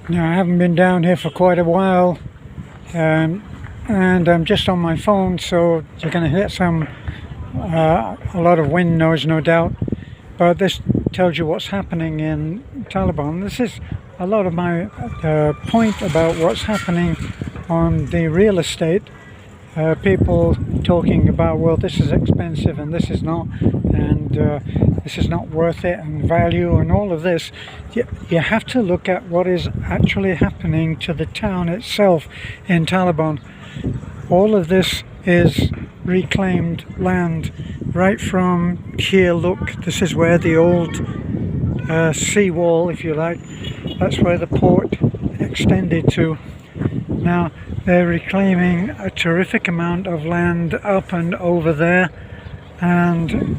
Now, I haven't been down here for quite a while, and I'm just on my phone, so you're going to hear a lot of wind noise, no doubt. But this tells you what's happening in Talibon. This is a lot of my point about what's happening on the real estate. People talking about, well, this is expensive and this is not, and this is not worth it, and value and all of this. You have to look at what is actually happening to the town itself in Talibon. All of this is reclaimed land right from here. Look, this is where the old seawall, if you like, that's where the port extended to. Now they're reclaiming a terrific amount of land up and over there, and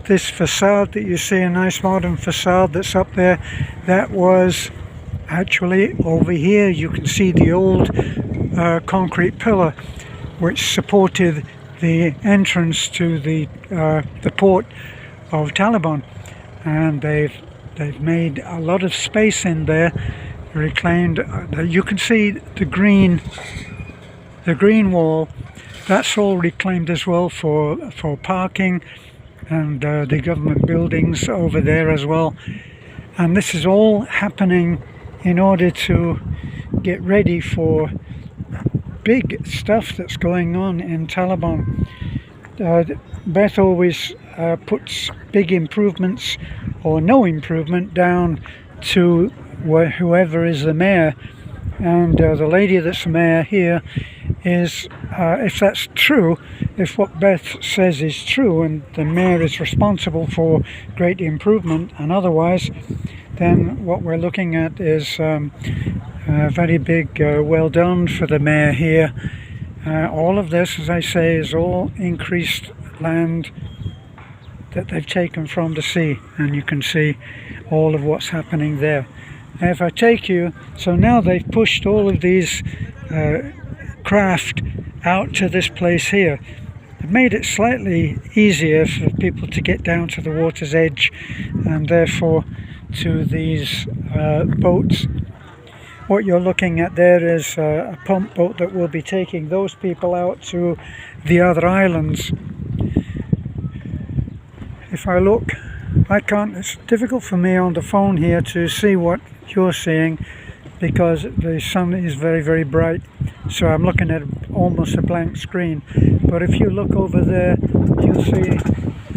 this facade that you see, a nice modern facade that's up there, that was actually over here. You can see the old concrete pillar which supported the entrance to the port of Talibon, and they've made a lot of space in there, reclaimed. You can see the green wall, that's all reclaimed as well for parking, and the government buildings over there as well. And this is all happening in order to get ready for big stuff that's going on in Talibon. Beth always puts big improvements or no improvement down to whoever is the mayor, and the lady that's the mayor here is, if that's true, if what Beth says is true and the mayor is responsible for great improvement and otherwise, then what we're looking at is very big well done for the mayor here. All of this, as I say, is all increased land that they've taken from the sea, and you can see all of what's happening there. Now, if I take you, so now they've pushed all of these craft out to this place here. They've made it slightly easier for people to get down to the water's edge, and therefore to these boats. What you're looking at there is a pump boat that will be taking those people out to the other islands. If I look, it's difficult for me on the phone here to see what you're seeing because the sun is very, very bright, so I'm looking at almost a blank screen. But if you look over there, you'll see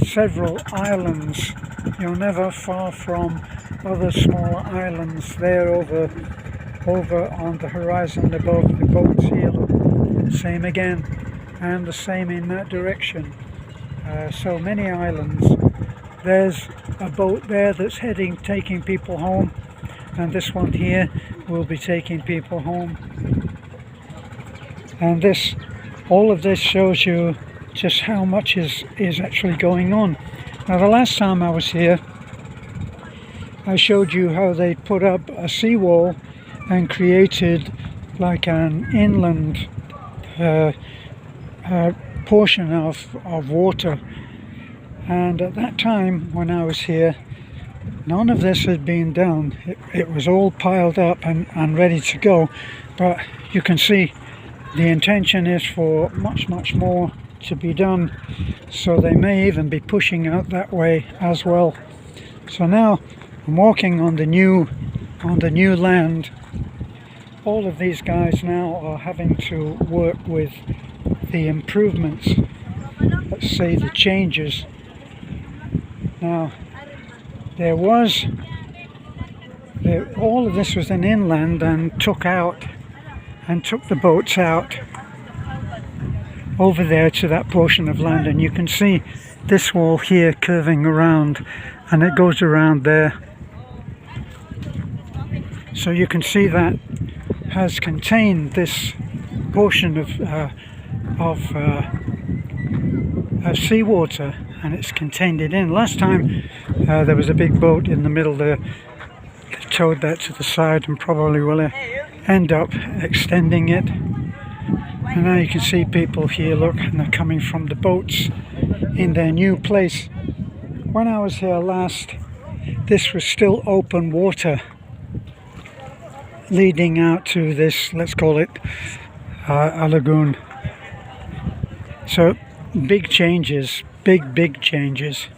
several islands. You're never far from other small islands there over on the horizon above the boats here. Look, same again, and the same in that direction. So many islands. There's a boat there that's taking people home, and this one here will be taking people home. And all of this shows you just how much is actually going on. Now, the last time I was here, I showed you how they put up a seawall and created like an inland portion of water. And at that time, when I was here, none of this had been done. It was all piled up and ready to go. But you can see the intention is for much, much more to be done. So they may even be pushing out that way as well. So now I'm walking on the new land. All of these guys now are having to work with the improvements, let's say the changes. Now, all of this was an inland and took the boats out over there to that portion of land, and you can see this wall here curving around, and it goes around there. So you can see that has contained this portion of seawater, and it's contained it in. Last time there was a big boat in the middle there. They towed that to the side and probably will end up extending it. And now you can see people here, look, and they're coming from the boats in their new place. When I was here last, this was still open water. leading out to this, let's call it a lagoon. So big changes, big changes.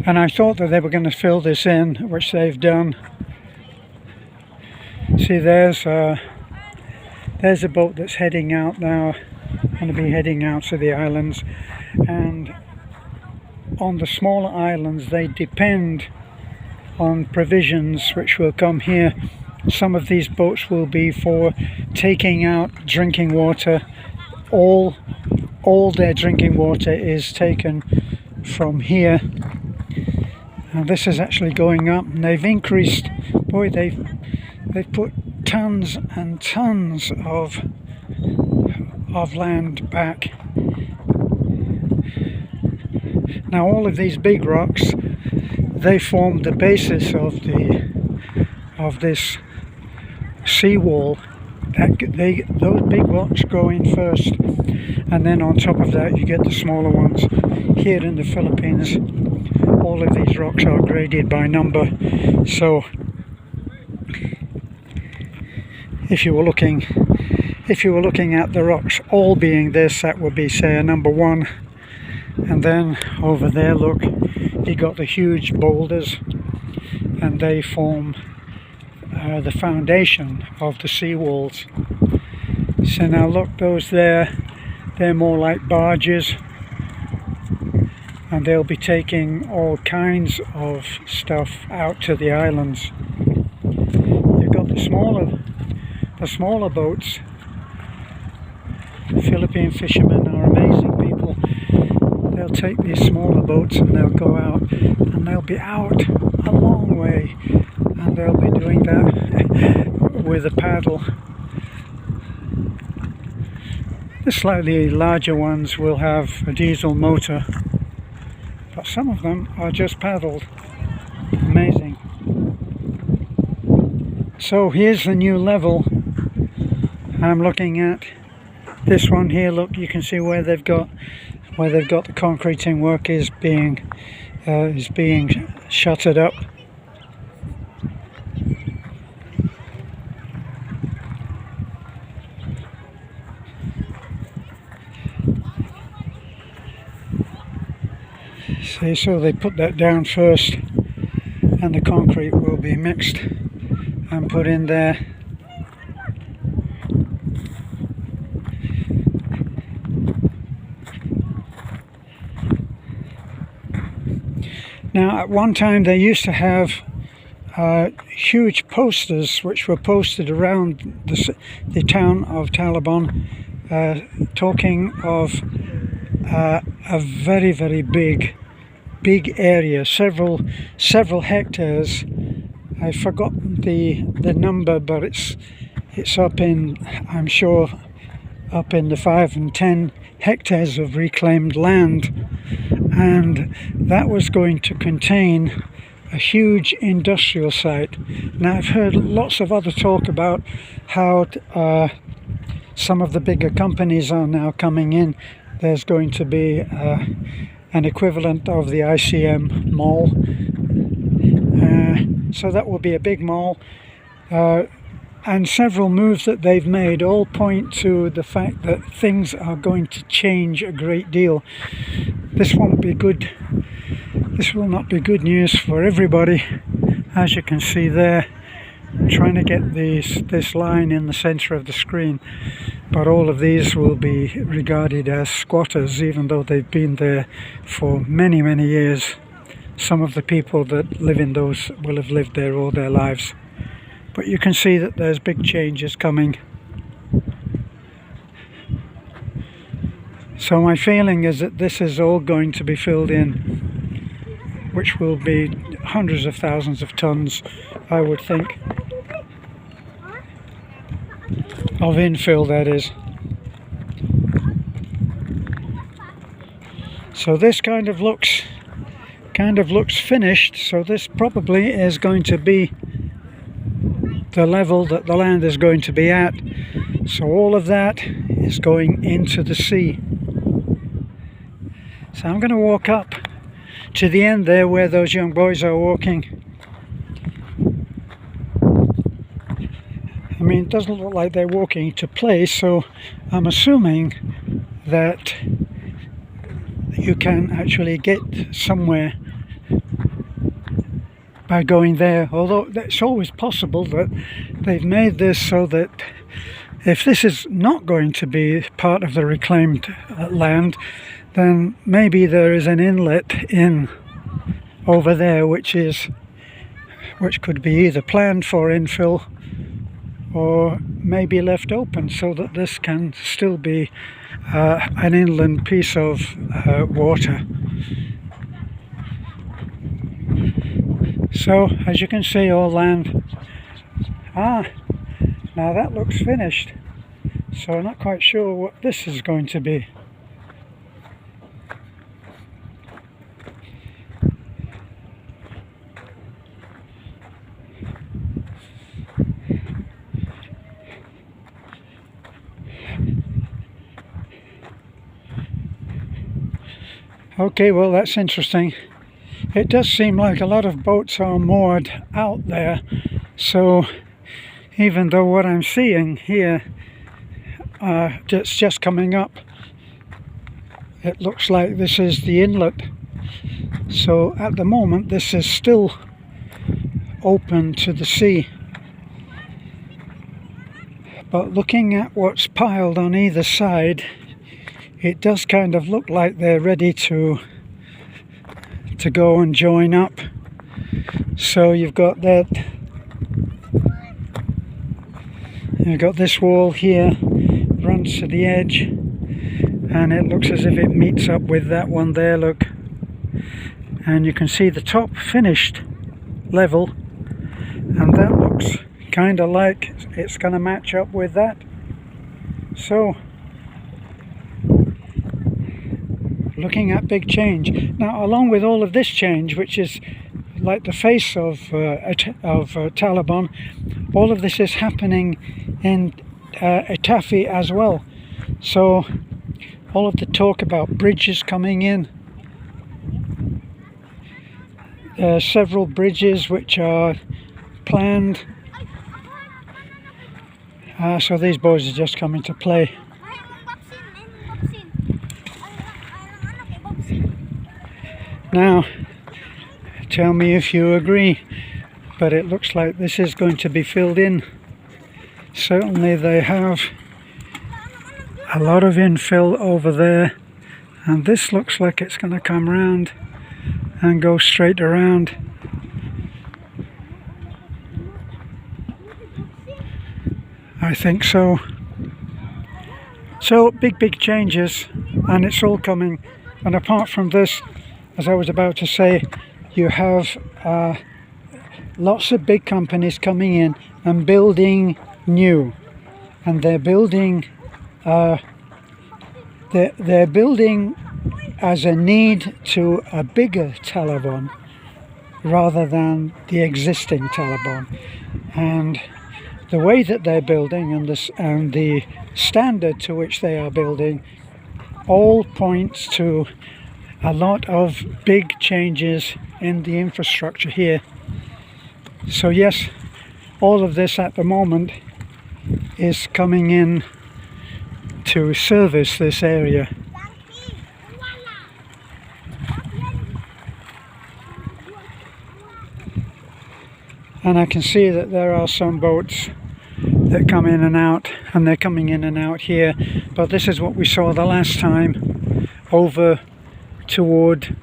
And I thought that they were going to fill this in, which they've done. See, there's a boat that's heading out now, going to be heading out to the islands. And on the smaller islands, they depend on provisions which will come here. Some of these boats will be for taking out drinking water. All their drinking water is taken from here. And this is actually going up, and they've increased. Boy, they've put tons and tons of land back. Now all of these big rocks, they form the basis of this seawall. Those big rocks go in first, and then on top of that you get the smaller ones. Here in the Philippines, all of these rocks are graded by number. So if you were looking at the rocks all being this, that would be, say, a number 1. And then over there, look, you got the huge boulders, and they form the foundation of the seawalls. So now look, those there, they're more like barges, and they'll be taking all kinds of stuff out to the islands. You've got the smaller boats. The Philippine fishermen are amazing people. They'll take these smaller boats and they'll go out, and they'll be out a long way, and they'll be doing that with a paddle. The slightly larger ones will have a diesel motor, but some of them are just paddled. Amazing. So here's the new level I'm looking at. This one here, look, you can see where they've got the concreting work is being shuttered up. See, so they put that down first, and the concrete will be mixed and put in there. Now, at one time they used to have huge posters which were posted around the town of Talibon, talking of a very big area, several hectares. I've forgotten the number, but it's up in, I'm sure, up in the 5 and 10 hectares of reclaimed land, and that was going to contain a huge industrial site. Now, I've heard lots of other talk about how some of the bigger companies are now coming in. There's going to be an equivalent of the ICM mall, so that will be a big mall, and several moves that they've made all point to the fact that things are going to change a great deal. This won't be good. This will not be good news for everybody. As you can see there, I'm trying to get this line in the center of the screen, but all of these will be regarded as squatters, even though they've been there for many years. Some of the people that live in those will have lived there all their lives. But you can see that there's big changes coming. So my feeling is that this is all going to be filled in, which will be hundreds of thousands of tons, I would think, of infill, that is. So this kind of looks finished. So this probably is going to be the level that the land is going to be at. So all of that is going into the sea. So I'm going to walk up to the end there where those young boys are walking. I mean, it doesn't look like they're walking to place, so I'm assuming that you can actually get somewhere by going there, although it's always possible that they've made this so that if this is not going to be part of the reclaimed land, then maybe there is an inlet in over there which could be either planned for infill or maybe left open so that this can still be an inland piece of water. So as you can see, all land. Now that looks finished, so I'm not quite sure what this is going to be. Okay, well, that's interesting. It does seem like a lot of boats are moored out there, so even though what I'm seeing here it's just coming up, it looks like this is the inlet. So at the moment this is still open to the sea, but looking at what's piled on either side, it does kind of look like they're ready to go and join up. So you've got that, you've got this wall here, runs to the edge, and it looks as if it meets up with that one there, look. And you can see the top finished level, and that looks kind of like it's going to match up with that. So looking at big change. Now, along with all of this change, which is like the face of Talibon, all of this is happening in Itafi as well. So all of the talk about bridges coming in, there are several bridges which are planned. So these boys are just coming to play. Now, tell me if you agree, but it looks like this is going to be filled in. Certainly they have a lot of infill over there, and this looks like it's going to come round and go straight around. I think so. So big changes, and it's all coming. And apart from this, as I was about to say, you have lots of big companies coming in and building new, and they're building they're building as a need to a bigger Talibon rather than the existing Talibon. And the way that they're building and the standard to which they are building all points to a lot of big changes in the infrastructure here. So yes, all of this at the moment is coming in to service this area. And I can see that there are some boats that come in and out, and they're coming in and out here, but this is what we saw the last time over toward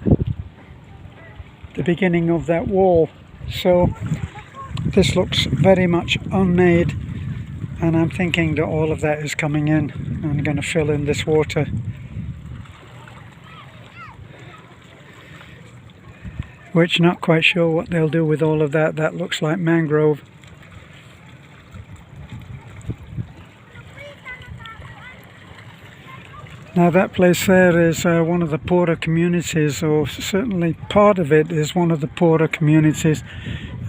the beginning of that wall. So this looks very much unmade, and I'm thinking that all of that is coming in and going to fill in this water. Which, not quite sure what they'll do with all of that. That looks like mangrove. Now that place there is one of the poorer communities, or certainly part of it is one of the poorer communities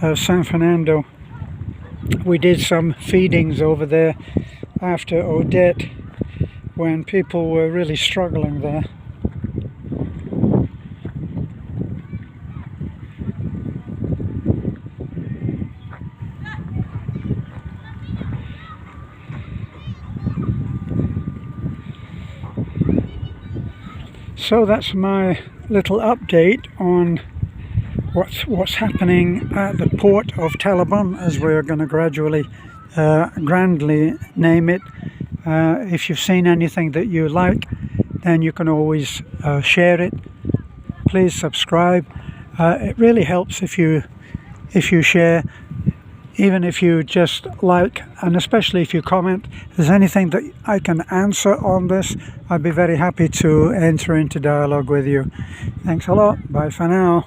of San Fernando. We did some feedings over there after Odette when people were really struggling there. So that's my little update on what's happening at the port of Talibon, as we're going to gradually grandly name it. If you've seen anything that you like, then you can always share it. Please subscribe. It really helps if you share, even if you just like, and especially if you comment. If there's anything that I can answer on this, I'd be very happy to enter into dialogue with you. Thanks a lot. Bye for now.